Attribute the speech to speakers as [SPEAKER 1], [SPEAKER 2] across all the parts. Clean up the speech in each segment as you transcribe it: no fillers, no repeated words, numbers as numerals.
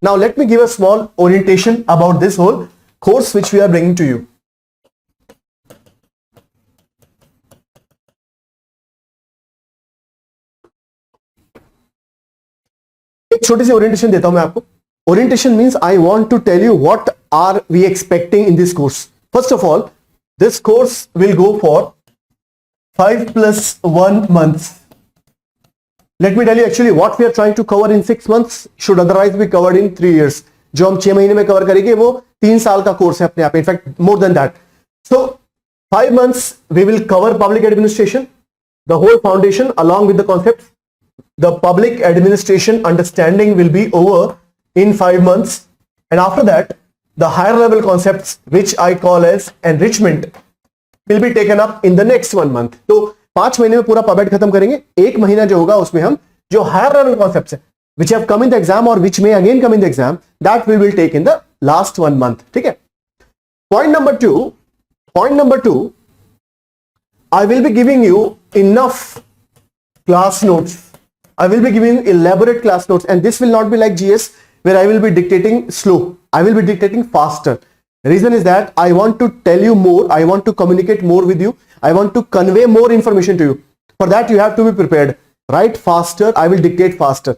[SPEAKER 1] Now let me give a small orientation about this whole course which we are bringing to you. एक छोटी सी orientation देता हूं मैं आपको. Orientation means I want to tell you what are we expecting in this course. First of all, this course will go for 5 + 1 months. Let me tell you actually what we are trying to cover in 6 months should otherwise be covered in 3 years. जो हम 6 महीने में cover करेंगे वो 3 साल का course है अपने आप. In fact more than that. So 5 months we will cover public administration, the whole foundation along with the concepts. The public administration understanding will be over in 5 months, and after that the higher level concepts which I call as enrichment will be taken up in the next 1 month. तो 5 महीने में पूरा पबेट खत्म करेंगे. 1 महीना जो होगा उसमें हम जो हायर लेवल कॉन्सेप्ट्स है which have come in the exam or which may again come in the exam, that we will take in the last 1 month. ठीक है. Point number two, I will be giving you enough class notes. I will be giving elaborate class notes, and this will not be like GS where I will be dictating slow. I will be dictating faster. The reason is that I want to tell you more. I want to communicate more with you. I want to convey more information to you. For that you have to be prepared. Write faster. I will dictate faster.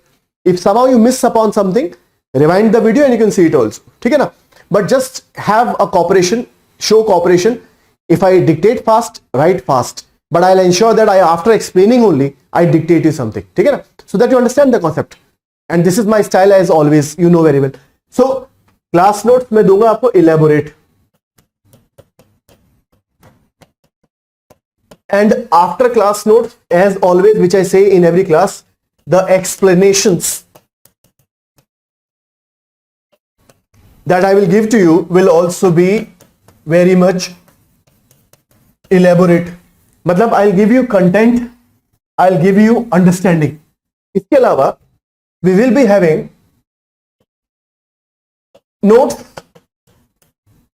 [SPEAKER 1] If somehow you miss upon something, rewind the video and you can see it also. ठीक है ना? But just have a cooperation. Show cooperation. If I dictate fast, write fast. But I'll ensure that after explaining only, I dictate you something. ठीक है ना? So that you understand the concept. And this is my style as always. You know very well. So class notes मैं दूंगा आपको elaborate. And after class notes, as always, which I say in every class, the explanations that I will give to you will also be very much elaborate. मतलब I'll give you content, I'll give you understanding. इसके अलावा we will be having notes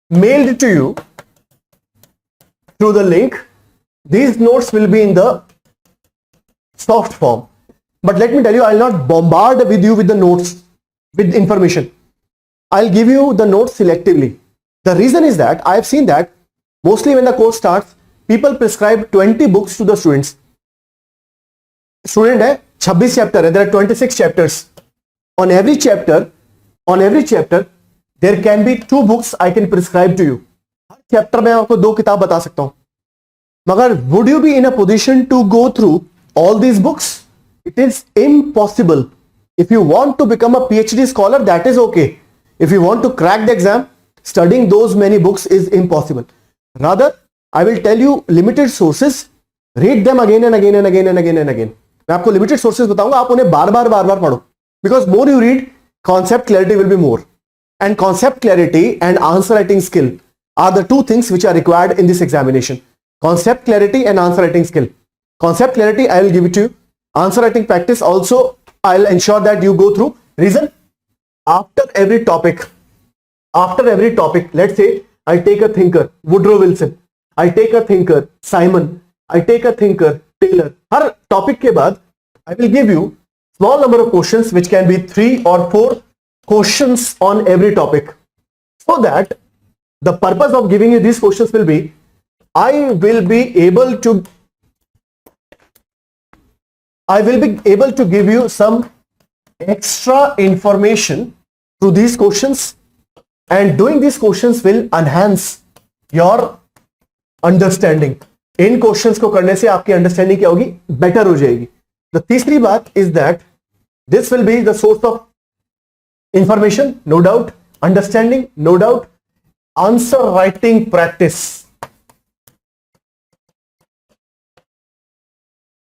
[SPEAKER 1] mailed to you through the link. These notes will be in the soft form. But let me tell you, I'll not bombard with you with the notes, with information. I'll give you the notes selectively. The reason is that I have seen that mostly when the course starts, people prescribe 20 books to the students. Student है 26 chapter है. There are 26 chapters. On every chapter, there can be 2 books I can prescribe to you. Her chapter में आपको 2 किताब बता सकता हूँ. मगर would you be in a position to go through all these books? It is impossible. If you want to become a PhD scholar, that is okay. If you want to crack the exam, studying those many books is impossible. Rather, I will tell you limited sources. Read them again and again and again and again and again. मैं आपको limited sources बताऊंगा, आप उन्हें बार बार पढ़ो. Because more you read, concept clarity will be more. And concept clarity and answer writing skill are the 2 things which are required in this examination. Concept clarity and answer writing skill. Concept clarity, I will give it to you. Answer writing practice also, I'll ensure that you go through. Reason? After every topic, let's say I take a thinker, Woodrow Wilson. I take a thinker, Simon. I take a thinker, Taylor. Her topic के बाद I will give you small number of questions which can be 3 or 4 questions on every topic. So that the purpose of giving you these questions will be, I will be able to give you some extra information through these questions, and doing these questions will enhance your understanding. In questions को करने से आपकी understanding क्या होगी? Better हो जाएगी. The तीसरी बात is that this will be the source of information, no doubt, understanding, no doubt, answer writing practice.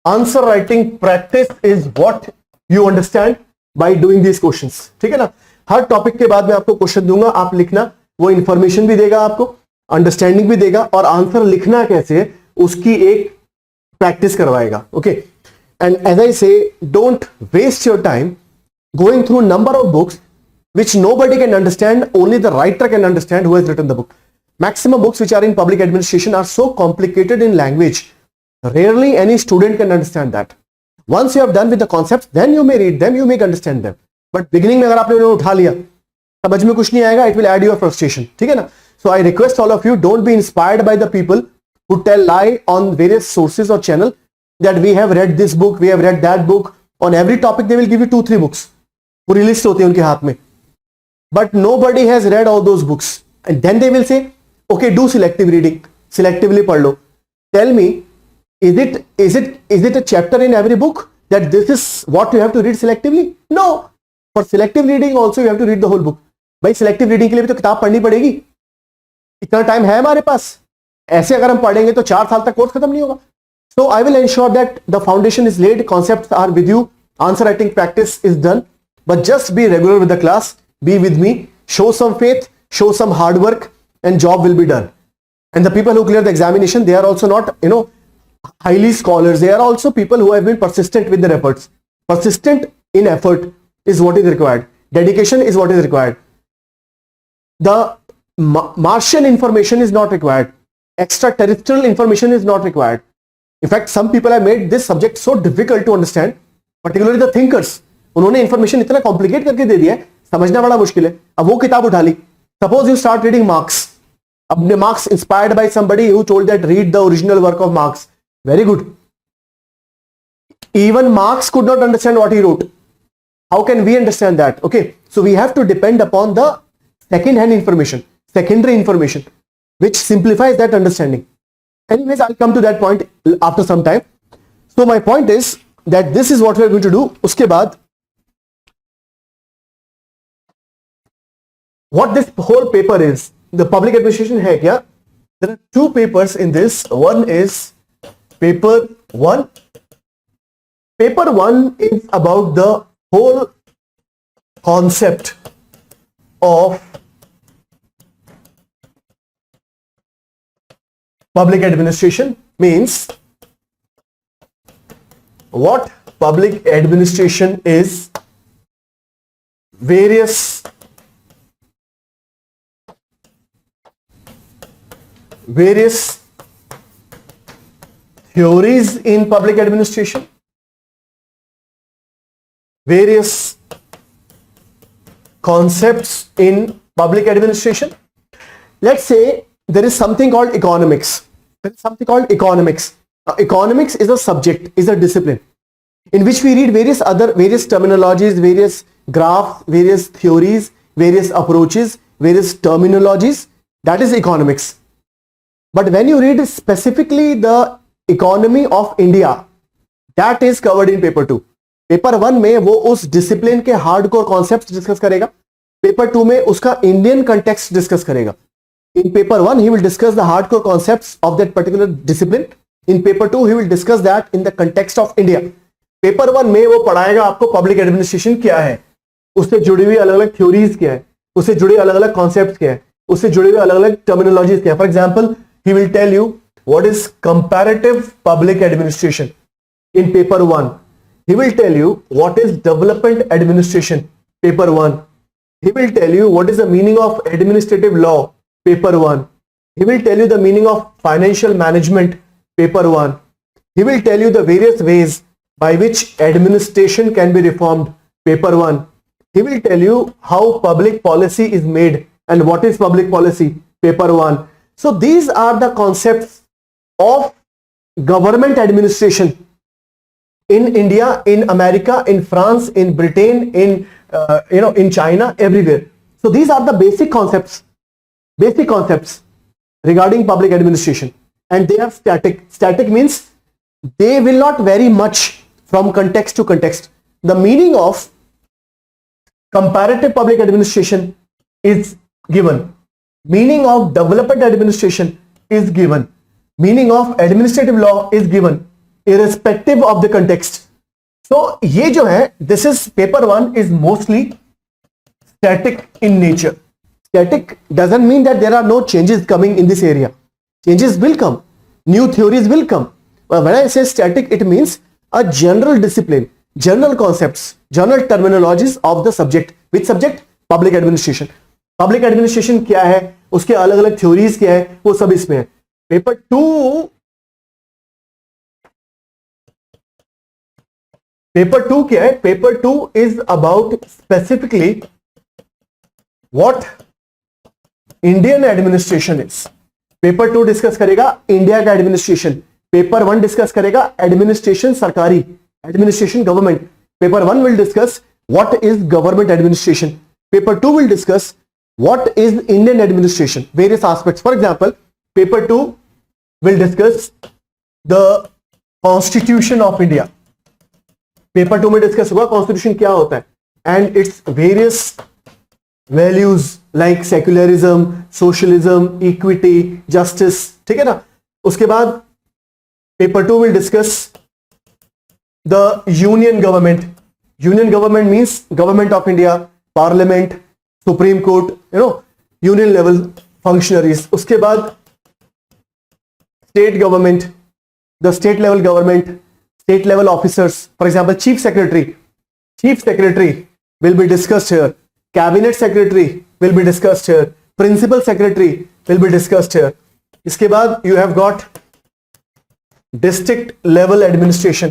[SPEAKER 1] Answer writing practice is what you understand by doing these questions. ठीक है ना? हर topic के बाद मैं आपको क्वेश्चन दूंगा, आप लिखना. वो इंफॉर्मेशन भी देगा आपको, अंडरस्टैंडिंग भी देगा, और आंसर लिखना कैसे है उसकी एक प्रैक्टिस करवाएगा. Okay. And as I say, don't waste your time going through number of books which nobody can understand, only the writer can understand who has written the book. Maximum books which are in public administration are so complicated in language, rarely any student can understand that. Once you have done with the concepts, then you may read them, you may understand them. But beginning में अगर आपने उन्हें उठा लिया समझ में कुछ नहीं आएगा, it will add your frustration, ठीक है ना. So I request all of you, don't be inspired by the people who tell lie on various sources or channel that we have read this book, we have read that book. On every topic they will give you 2-3 books, पूरी list होती है उनके हाथ में, but nobody has read all those books, and then they will say okay, do selective reading, selectively पढ़ लो. Tell me, is it a chapter in every book that this is what you have to read selectively? No, for selective reading also you have to read the whole book. भाई selective reading के लिए भी तो किताब पढ़नी पड़ेगी, इतना time है हमारे पास. ऐसे अगर हम पढ़ेंगे तो 4 साल तक कोर्स खत्म नहीं होगा. So I will ensure that the foundation is laid, concepts are with you, answer writing practice is done, but just be regular with the class, be with me, show some faith, show some hard work, and job will be done. And the people who clear the examination, they are also not highly scholars, they are also people who have been persistent with their efforts. Persistent in effort is what is required. Dedication is what is required. The Martian information is not required. Extraterrestrial information is not required. In fact, some people have made this subject so difficult to understand, particularly the thinkers. उन्होंने information इतना complicate करके दे दिया है, समझना बड़ा मुश्किल है. अब वो किताब उठा ली. Suppose you start reading Marx. अब Marx inspired by somebody who told that read the original work of Marx. Very good. Even Marx could not understand what he wrote. How can we understand that? Okay, so we have to depend upon the second-hand information, secondary information, which simplifies that understanding. Anyways, I'll come to that point after some time. So my point is that this is what we are going to do. Uske baad, what this whole paper is, the public administration hai kya? There are 2 papers in this. One is paper 1. Paper 1 is about the whole concept of public administration. Means what public administration is, various theories in public administration, various concepts in public administration. Let's say there is something called economics. Economics is a subject, is a discipline in which we read various terminologies, various graphs, various theories, various approaches, various terminologies. That is economics. But when you read specifically the economy of India, that is covered in paper 2. Paper 1 में वो उस discipline के hardcore concepts discuss करेगा. Paper 2 में उसका Indian context discuss करेगा. In paper 1 he will discuss the hardcore concepts of that particular discipline. In paper 2 he will discuss that in the context of India. Paper 1 में वो पढ़ाएगा आपको public administration क्या है, उससे जुड़ी हुई अलग अलग थ्योरीज क्या है, उससे जुड़े अलग अलग कॉन्सेप्ट क्या है, उससे जुड़े हुए अलग अलग टर्मिनोलॉजीज क्या है. For example, he will tell you what is comparative public administration in paper 1. He will tell you what is development administration, paper 1. He will tell you what is the meaning of administrative law, paper 1. He will tell you the meaning of financial management, paper 1. He will tell you the various ways by which administration can be reformed, paper 1. He will tell you how public policy is made and what is public policy, paper 1. So these are the concepts of government administration in India, in America, in France, in Britain, in China, everywhere. So these are the basic concepts regarding public administration, and they are static. Static means they will not vary much from context to context. The meaning of comparative public administration is given. Meaning of development administration is given. Meaning of administrative law is given, irrespective of the context. So ये जो है, this is paper 1 is mostly static in nature. Static doesn't mean that there are no changes coming in this area. Changes will come, new theories will come. But when I say static, it means a general discipline, general concepts, general terminologies of the subject. Which subject? Public administration. Public administration क्या है, उसके अलग अलग theories क्या है, वो सब इसमें है. पेपर 2 क्या है? Paper 2 is about specifically what Indian administration is. Paper 2 discuss करेगा इंडिया का एडमिनिस्ट्रेशन, पेपर 1 डिस्कस करेगा एडमिनिस्ट्रेशन, सरकारी administration, government. Paper 1 will discuss what is government administration, paper 2 will discuss what is Indian administration, various aspects. For example paper 2 will discuss the constitution of India. Paper 2 में discuss होगा constitution क्या होता है and its various values like secularism, socialism, equity, justice, ठीक है ना। उसके बाद paper 2 will discuss the union government. Union government means government of India, parliament, supreme court, union level functionaries. उसके बाद state government, the state level government, state level officers, for example chief secretary will be discussed here, cabinet secretary will be discussed here, principal secretary will be discussed here. इसके बाद you have got district level administration।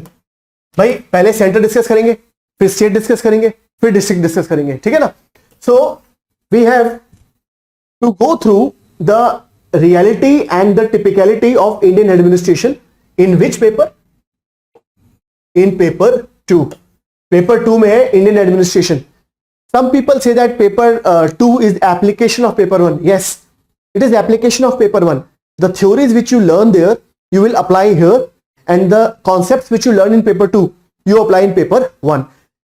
[SPEAKER 1] भाई पहले centre discuss करेंगे, फिर state discuss करेंगे, फिर district discuss करेंगे, ठीक है ना। So we have to go through the reality and the typicality of Indian administration in which paper? In paper 2. Paper 2 में है Indian administration. Some people say that paper 2 is application of paper 1. Yes, it is application of paper 1. The theories which you learn there, you will apply here, and the concepts which you learn in paper 2, you apply in paper 1.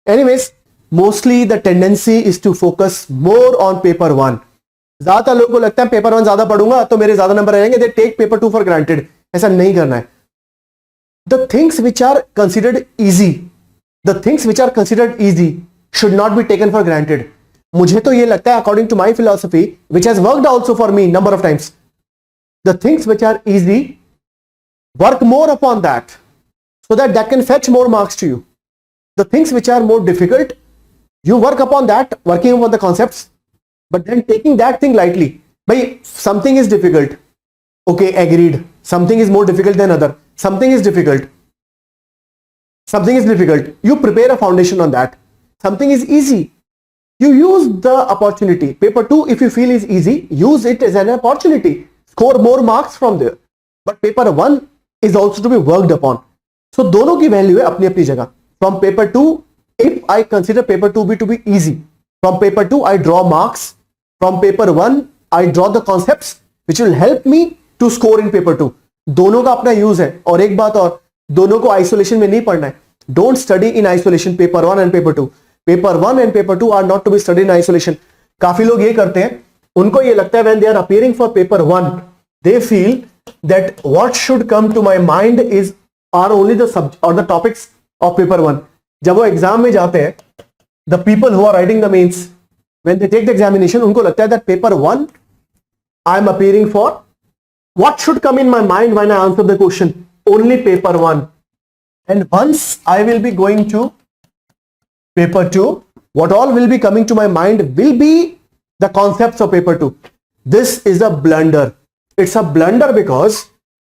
[SPEAKER 1] Anyways, mostly the tendency is to focus more on paper 1. ज्यादा लोगों को लगता है paper 1 ज्यादा पढ़ूंगा तो मेरे ज्यादा नंबर आएंगे, they take paper 2 for granted. ऐसा नहीं करना है। The things which are considered easy should not be taken for granted. मुझे तो ये लगता है according to my philosophy which has worked also for me number of times, the things which are easy work more upon that so that can fetch more marks to you. The things which are more difficult you work upon that, working upon the concepts, but then taking that thing lightly. Bhai, something is difficult, okay, agreed, something is more difficult than other, something is difficult, you prepare a foundation on that. Something is easy, you use the opportunity. Paper 2 if you feel is easy, use it as an opportunity, score more marks from there. But paper 1 is also to be worked upon. So दोनों की value है अपनी अपनी जगह। From paper 2, if I consider paper 2 to be easy, from paper 2 I draw marks, from paper 1 I draw the concepts which will help me to score in paper 2. दोनों का अपना use है। और एक बात और, दोनों को आइसोलेशन में नहीं पढ़ना है। Don't study in isolation paper 1 and paper 2। Paper 1 and paper 2 are not to be study in isolation. काफी लोग ये करते हैं, उनको ये लगता है when they are appearing for paper 1 they feel that what should come to my mind is are only the subject और द टॉपिक्स ऑफ पेपर 1। जब वो एग्जाम में जाते हैं, the people who are writing the mains, when they take the examination, उनको लगता है that paper 1 I am appearing for, what should come in my mind when I answer the question? Only paper 1. And once I will be going to paper 2, what all will be coming to my mind will be the concepts of paper 2. This is a blunder. It's a blunder because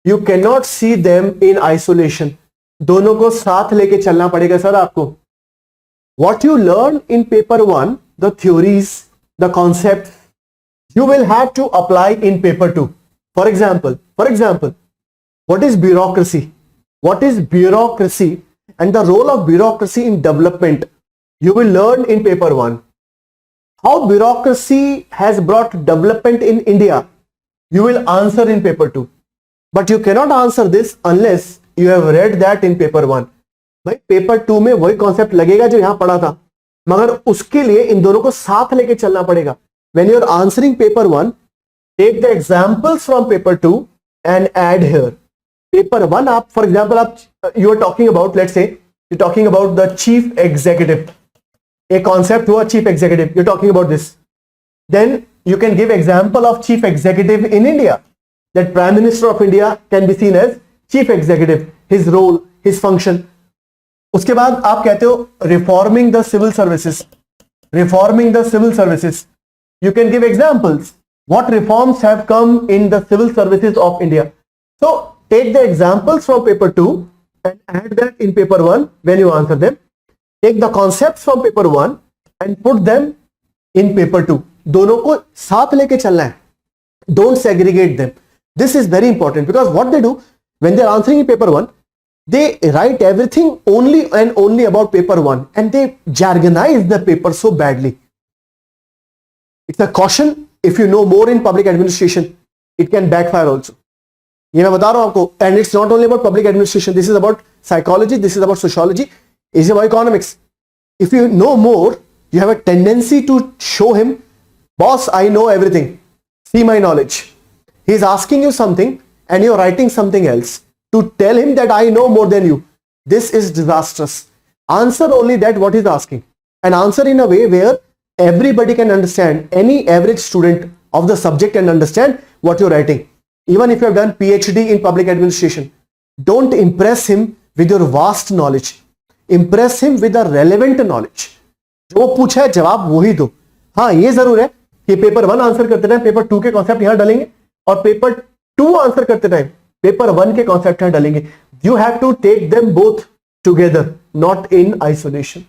[SPEAKER 1] you cannot see them in isolation. दोनों को साथ लेके चलना पड़ेगा sir आपको। What you learn in paper 1, the theories, the concepts, you will have to apply in paper 2. For example, what is bureaucracy? What is bureaucracy and the role of bureaucracy in development? You will learn in paper 1. How bureaucracy has brought development in India? You will answer in paper 2. But you cannot answer this unless you have read that in paper 1. भाई paper 2 में वही concept लगेगा जो यहां पढ़ा था, मगर उसके लिए इन दोनों को साथ लेके चलना पड़ेगा। When you are answering paper 1, take the examples from paper 2 and add here. Paper 1 आप for example आप you are talking about, let's say you're talking about the chief executive, a concept हुआ chief executive, you're talking about this, then you can give example of chief executive in India, that Prime Minister of India can be seen as chief executive, his role, his function. उसके बाद आप कहते हो reforming the civil services, you can give examples what reforms have come in the civil services of India. So take the examples from paper 2 and add that in paper 1 when you answer them. Take the concepts from paper 1 and put them in paper 2 दोनों को साथ लेके चलना है. Don't segregate them. This is very important because what they do when they're answering in paper 1, they write everything only and only about paper 1 and they jargonize the paper so badly. It's a caution. If you know more in public administration, it can backfire also. ये मैं बता रहा हूं आपको. And it's not only about public administration. This is about psychology. This is about sociology. It's about economics. If you know more, you have a tendency to show him, boss, I know everything. See my knowledge. He is asking you something and you're writing something else to tell him that I know more than you. This is disastrous. Answer only that what he's asking and answer in a way where everybody can understand. Any average student of the subject can understand what you're writing. Even if you have done PhD in public administration, don't impress him with your vast knowledge. Impress him with the relevant knowledge. जो पूछा है जवाब वही दो. हाँ, ये जरूर है कि पेपर 1 आंसर करते टाइम पेपर 2 के कॉन्सेप्ट यहां डालेंगे और पेपर 2 आंसर करते टाइम पेपर 1 के कॉन्सेप्ट यहां डालेंगे. You have to take them both together, not in isolation.